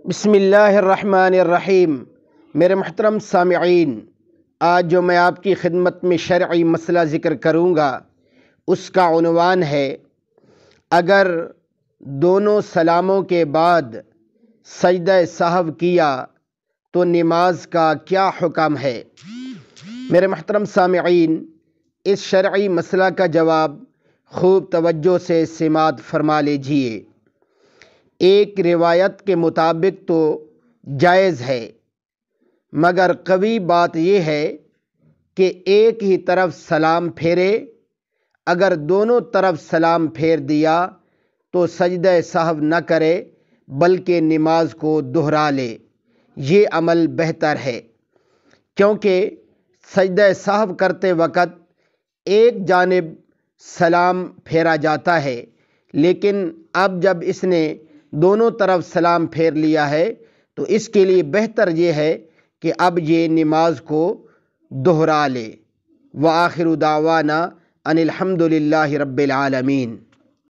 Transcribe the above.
بسم اللہ الرحمن الرحیم۔ میرے محترم سامعین، آج جو میں آپ کی خدمت میں شرعی مسئلہ ذکر کروں گا اس کا عنوان ہے اگر دونوں سلاموں کے بعد سجدہ سہو کیا تو نماز کا کیا حکم ہے۔ میرے محترم سامعین، اس شرعی مسئلہ کا جواب خوب توجہ سے سماعت فرما لیجیے۔ ایک روایت کے مطابق تو جائز ہے، مگر قوی بات یہ ہے کہ ایک ہی طرف سلام پھیرے۔ اگر دونوں طرف سلام پھیر دیا تو سجدہ سہو نہ کرے بلکہ نماز کو دہرا لے، یہ عمل بہتر ہے، کیونکہ سجدہ سہو کرتے وقت ایک جانب سلام پھیرا جاتا ہے، لیکن اب جب اس نے دونوں طرف سلام پھیر لیا ہے تو اس کے لیے بہتر یہ ہے کہ اب یہ نماز کو دہرا لے۔ وآخر دعوانا ان الحمد للہ رب العالمین۔